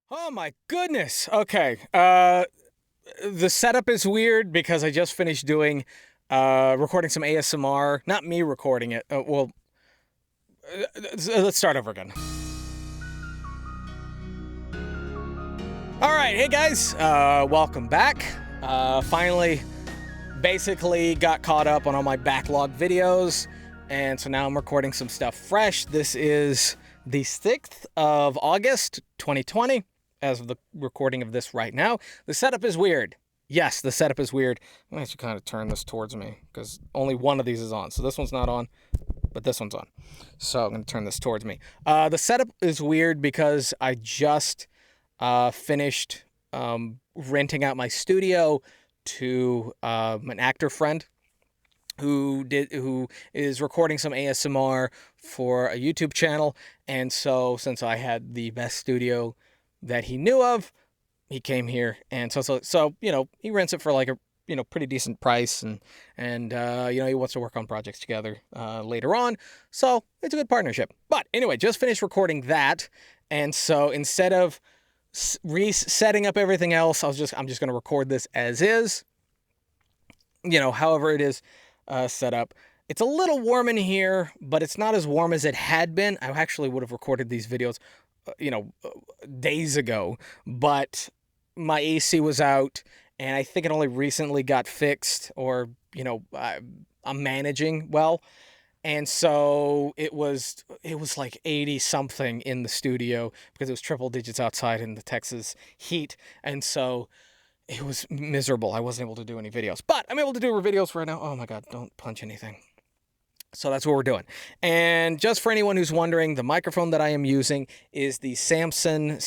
Oh my goodness. Okay. The setup is weird because I just finished doing recording some ASMR. Not me recording it. Let's start over again. All right, hey guys. Welcome back. Finally basically got caught up on all my backlog videos, and so now I'm recording some stuff fresh. This is the 6th of August, 2020. As of the recording of this right now. The setup is weird. Yes, the setup is weird. I'm going to kind of turn this towards me because only one of these is on. So this one's not on, but this one's on. So I'm going to turn this towards me. The setup is weird because I just finished renting out my studio to an actor friend who is recording some ASMR for a YouTube channel. And so since I had the best studio that he knew of, he came here, and so you know, he rents it for like a pretty decent price, and he wants to work on projects together later on, so it's a good partnership. But anyway, just finished recording that, and so instead of resetting up everything else, I'm just going to record this as is, however it is set up. It's a little warm in here, but it's not as warm as it had been. I actually would have recorded these videos days ago, but my AC was out, and I think it only recently got fixed, or, I'm managing well. And so it was like 80 something in the studio because it was triple digits outside in the Texas heat. And so it was miserable. I wasn't able to do any videos, but I'm able to do videos right now. Oh my God, don't punch anything. So that's what we're doing. And just for anyone who's wondering, the microphone that I am using is the Samson...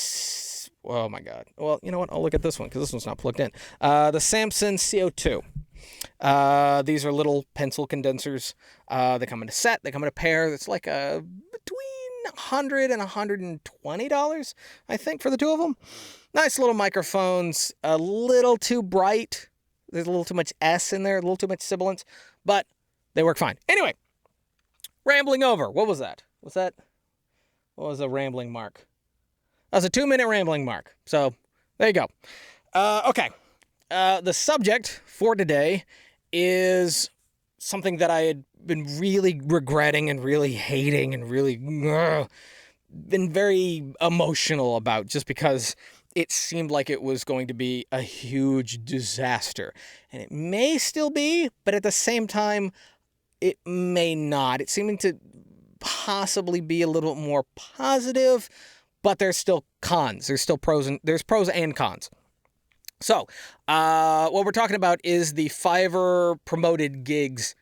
Oh my God. Well, you know what? I'll look at this one because this one's not plugged in. The Samson CO2. These are little pencil condensers. They come in a set. They come in a pair. It's like between $100 and $120, I think, for the two of them. Nice little microphones. A little too bright. There's a little too much S in there. A little too much sibilance. But they work fine. Anyway. Rambling over. What was that? What was a rambling mark? That was a 2-minute rambling mark. So, there you go. Okay. The subject for today is something that I had been really regretting and really hating and really been very emotional about, just because it seemed like it was going to be a huge disaster. And it may still be, but at the same time, it may not. It's seeming to possibly be a little bit more positive, but there's still cons. There's pros and cons. So, what we're talking about is the Fiverr promoted gigs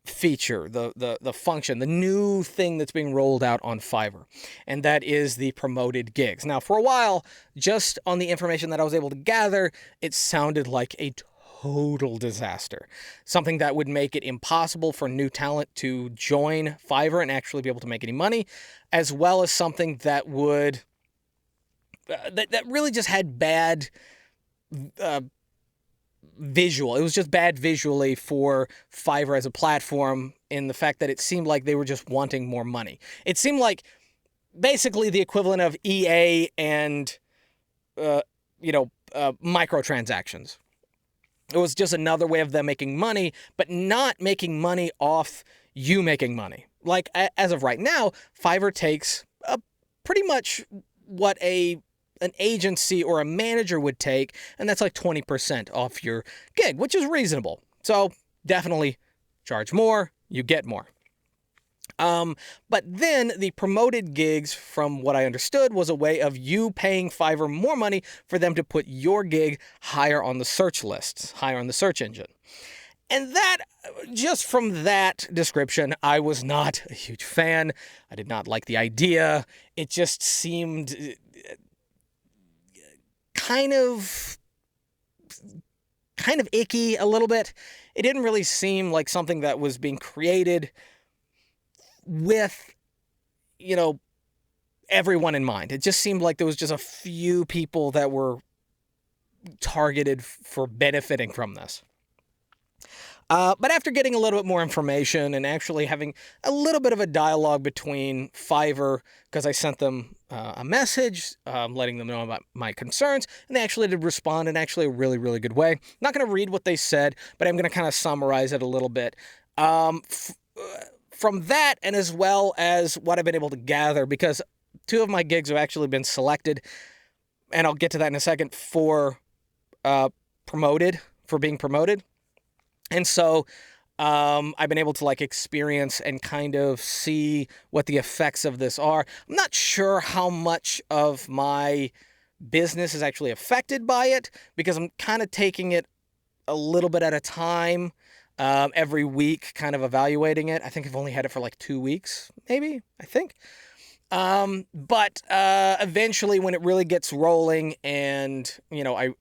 feature, the function, the new thing that's being rolled out on Fiverr, and that is the promoted gigs. Now, for a while, just on the information that I was able to gather, it sounded like a total disaster. Something that would make it impossible for new talent to join Fiverr and actually be able to make any money, as well as something that would that really just had bad visual. It was just bad visually for Fiverr as a platform, in the fact that it seemed like they were just wanting more money. It seemed like basically the equivalent of EA and microtransactions. It was just another way of them making money, but not making money off you making money. Like, as of right now, Fiverr takes pretty much what an agency or a manager would take, and that's like 20% off your gig, which is reasonable. So definitely charge more, you get more. But then the promoted gigs, from what I understood, was a way of you paying Fiverr more money for them to put your gig higher on the search lists, higher on the search engine. And that, just from that description, I was not a huge fan. I did not like the idea. It just seemed kind of icky a little bit. It didn't really seem like something that was being created with, everyone in mind. It just seemed like there was just a few people that were targeted for benefiting from this. But after getting a little bit more information and actually having a little bit of a dialogue between Fiverr, because I sent them a message, letting them know about my concerns, and they actually did respond in actually a really, really good way. I'm not going to read what they said, but I'm going to kind of summarize it a little bit. From that, and as well as what I've been able to gather, because 2 of my gigs have actually been selected, and I'll get to that in a second, for being promoted. And so I've been able to experience and kind of see what the effects of this are. I'm not sure how much of my business is actually affected by it, because I'm kind of taking it a little bit at a time, every week, kind of evaluating it. I think I've only had it for 2 weeks, maybe, I think. But eventually when it really gets rolling and, I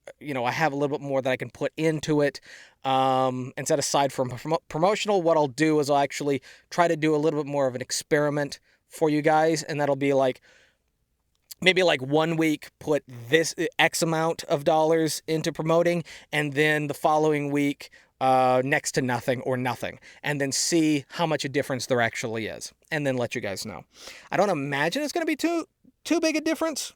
have a little bit more that I can put into it, and set aside from promotional, what I'll do is I'll actually try to do a little bit more of an experiment for you guys. And that'll be maybe 1 week, put this X amount of dollars into promoting, and then the following week, next to nothing or nothing, and then see how much a difference there actually is, and then let you guys know. I don't imagine it's going to be too big a difference,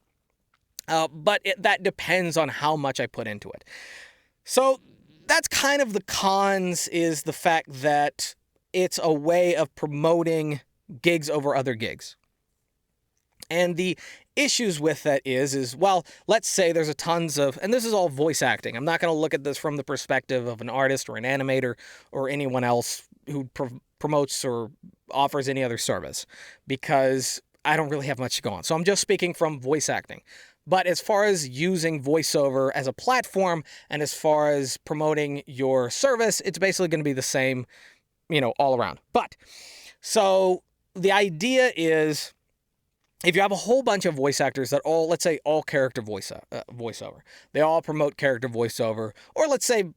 but that depends on how much I put into it. So that's kind of the cons, is the fact that it's a way of promoting gigs over other gigs. And the issues with that is, well, let's say there's a tons of, and this is all voice acting. I'm not going to look at this from the perspective of an artist or an animator or anyone else who promotes or offers any other service, because I don't really have much to go on. So I'm just speaking from voice acting. But as far as using voiceover as a platform, and as far as promoting your service, it's basically going to be the same, all around. But so the idea is, if you have a whole bunch of voice actors that all, let's say, all character voiceover, they all promote character voiceover, or let's say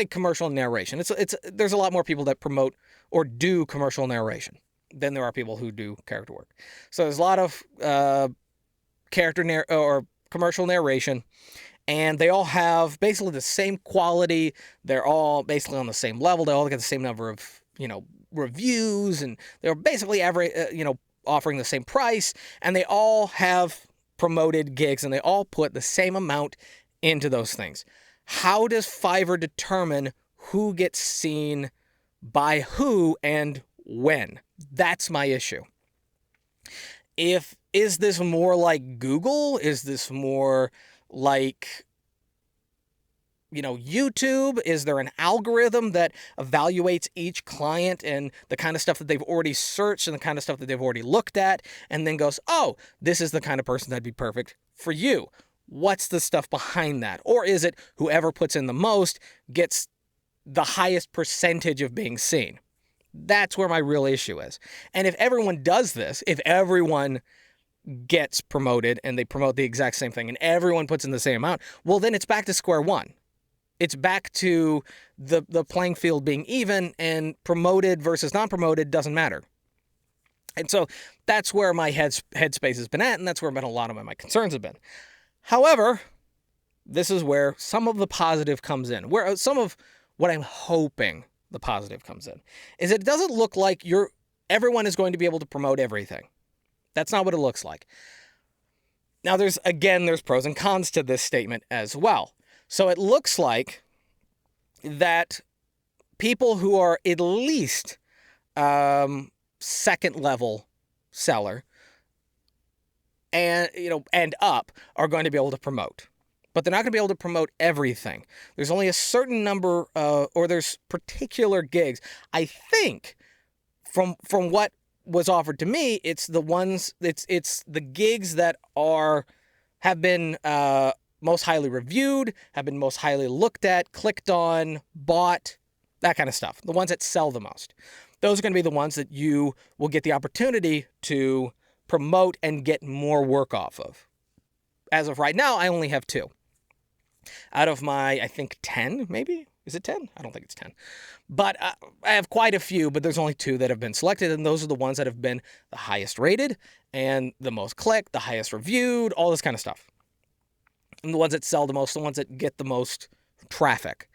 commercial narration. There's a lot more people that promote or do commercial narration than there are people who do character work. So there's a lot of or commercial narration, and they all have basically the same quality. They're all basically on the same level. They all get the same number of reviews, and they're basically offering the same price, and they all have promoted gigs, and they all put the same amount into those things. How does Fiverr determine who gets seen by who and when? That's my issue. Is this more like Google? Is this more like YouTube? Is there an algorithm that evaluates each client and the kind of stuff that they've already searched and the kind of stuff that they've already looked at, and then goes, oh, this is the kind of person that'd be perfect for you? What's the stuff behind that? Or is it whoever puts in the most gets the highest percentage of being seen? That's where my real issue is. And if everyone does this, if everyone gets promoted and they promote the exact same thing and everyone puts in the same amount, well, then it's back to square one. It's back to the playing field being even, and promoted versus non-promoted doesn't matter. And so that's where my headspace has been at, and that's where a lot of my concerns have been. However, this is where some of the positive comes in, where some of what I'm hoping the positive comes in, is it doesn't look like everyone is going to be able to promote everything. That's not what it looks like. Now, there's pros and cons to this statement as well. So it looks like that people who are at least second level seller and up are going to be able to promote. But they're not going to be able to promote everything. There's only a certain number, or there's particular gigs. I think from what was offered to me, it's the gigs that have been most highly reviewed, have been most highly looked at, clicked on, bought, that kind of stuff. The ones that sell the most. Those are going to be the ones that you will get the opportunity to promote and get more work off of. As of right now, I only have 2. Out of my, I think, 10, maybe? Is it 10? I don't think it's 10. But I have quite a few, but there's only 2 that have been selected, and those are the ones that have been the highest rated and the most clicked, the highest reviewed, all this kind of stuff. And the ones that sell the most, the ones that get the most traffic.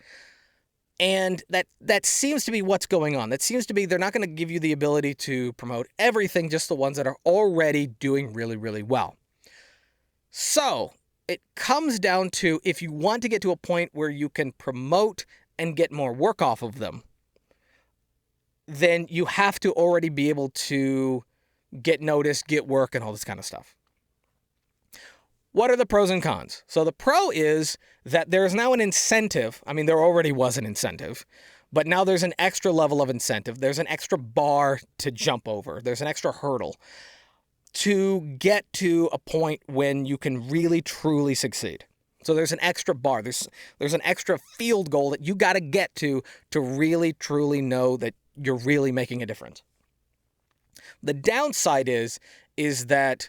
And that seems to be what's going on. That seems to be they're not going to give you the ability to promote everything, just the ones that are already doing really, really well. So it comes down to, if you want to get to a point where you can promote and get more work off of them, then you have to already be able to get noticed, get work, and all this kind of stuff. What are the pros and cons? So the pro is that there is now an incentive. I mean, there already was an incentive, but now there's an extra level of incentive. There's an extra bar to jump over. There's an extra hurdle to get to a point when you can really, truly succeed. So there's an extra bar. There's an extra field goal that you got to get to really, truly know that you're really making a difference. The downside is that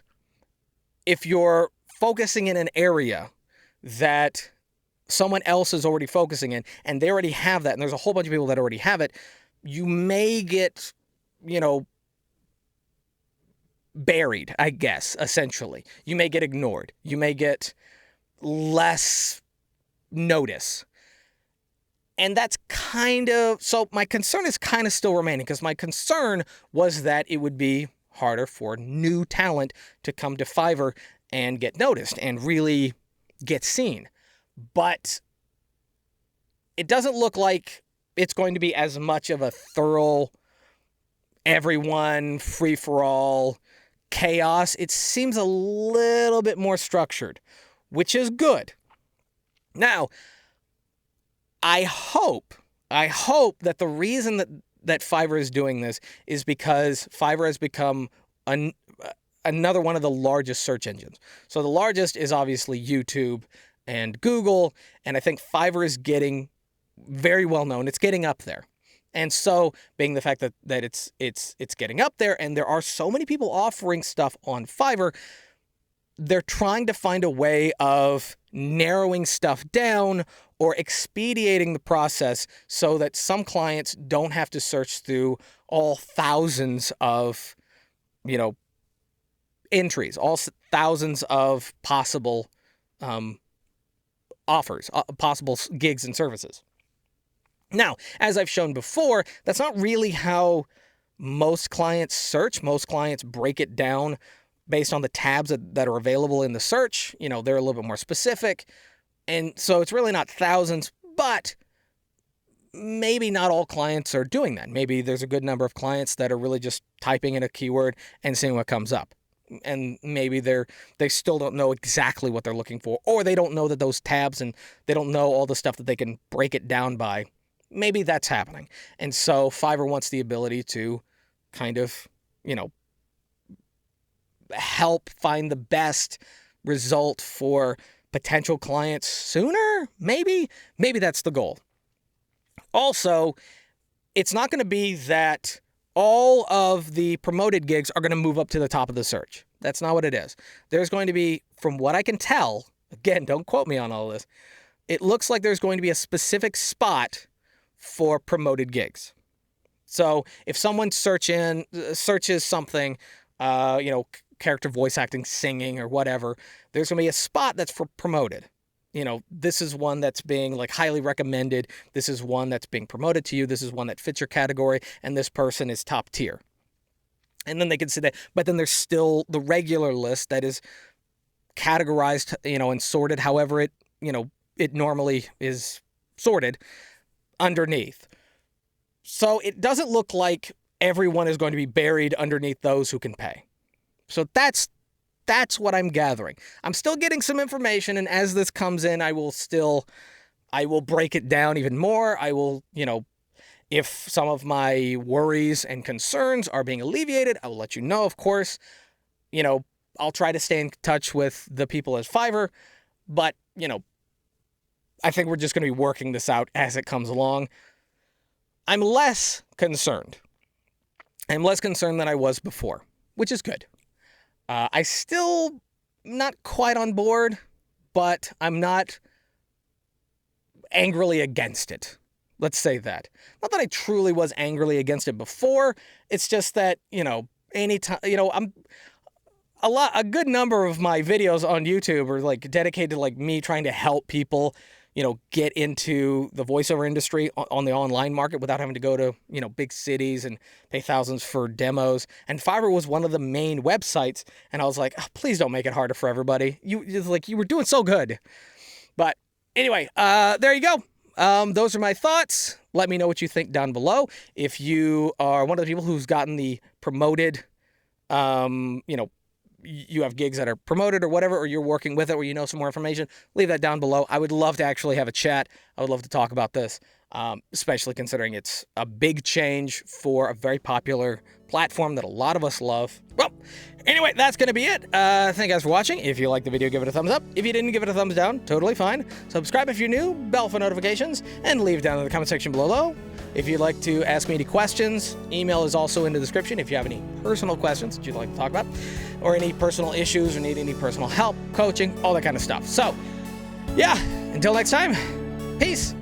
if you're focusing in an area that someone else is already focusing in, and they already have that, and there's a whole bunch of people that already have it, you may get, buried, I guess, essentially. You may get ignored. You may get less notice. And that's so my concern is kind of still remaining, because my concern was that it would be harder for new talent to come to Fiverr and get noticed and really get seen. But it doesn't look like it's going to be as much of a thorough, everyone, free-for-all chaos. It seems a little bit more structured, which is good. Now, I hope that the reason that Fiverr is doing this is because Fiverr has become another one of the largest search engines. So the largest is obviously YouTube and Google, and I think Fiverr is getting very well known. It's getting up there. And so, being the fact that it's getting up there, and there are so many people offering stuff on Fiverr, they're trying to find a way of narrowing stuff down or expediting the process so that some clients don't have to search through all thousands of, entries, all thousands of possible offers, possible gigs and services. Now, as I've shown before, that's not really how most clients search. Most clients break it down based on the tabs that are available in the search. They're a little bit more specific. And so it's really not thousands, but maybe not all clients are doing that. Maybe there's a good number of clients that are really just typing in a keyword and seeing what comes up. And maybe they still don't know exactly what they're looking for, or they don't know that those tabs, and they don't know all the stuff that they can break it down by. Maybe that's happening. And so Fiverr wants the ability to kind of, help find the best result for potential clients sooner, maybe. Maybe that's the goal. Also, it's not going to be that all of the promoted gigs are going to move up to the top of the search. That's not what it is. There's going to be, from what I can tell, again, don't quote me on all this, it looks like there's going to be a specific spot for promoted gigs. So if someone searches something, character voice acting, singing, or whatever, there's going to be a spot that's for promoted. This is one that's being highly recommended. This is one that's being promoted to you. This is one that fits your category, and this person is top tier. And then they can see that. But then there's still the regular list that is categorized, and sorted however it normally is sorted underneath. So it doesn't look like everyone is going to be buried underneath those who can pay. So that's what I'm gathering. I'm still getting some information, and as this comes in, I will break it down even more. I will, if some of my worries and concerns are being alleviated, I will let you know, of course. I'll try to stay in touch with the people at Fiverr, but, I think we're just going to be working this out as it comes along. I'm less concerned. I'm less concerned than I was before, which is good. I still not quite on board, but I'm not angrily against it. Let's say that. Not that I truly was angrily against it before. It's just that, anytime, I'm a good number of my videos on YouTube are dedicated to me trying to help people, get into the voiceover industry on the online market without having to go to, big cities and pay thousands for demos. And Fiverr was one of the main websites. And I was like, oh, please don't make it harder for everybody. You were doing so good. But anyway, there you go. Those are my thoughts. Let me know what you think down below. If you are one of the people who's gotten the promoted, you have gigs that are promoted or whatever, or you're working with it, or some more information, leave that down below. I would love to actually have a chat. I would love to talk about this, especially considering it's a big change for a very popular platform that a lot of us love. Well, anyway, that's going to be it. Thank you guys for watching. If you liked the video, give it a thumbs up. If you didn't, give it a thumbs down. Totally fine. Subscribe if you're new, bell for notifications, and leave down in the comment section below. If you'd like to ask me any questions, email is also in the description if you have any personal questions that you'd like to talk about, or any personal issues, or need any personal help, coaching, all that kind of stuff. So, yeah, until next time, peace.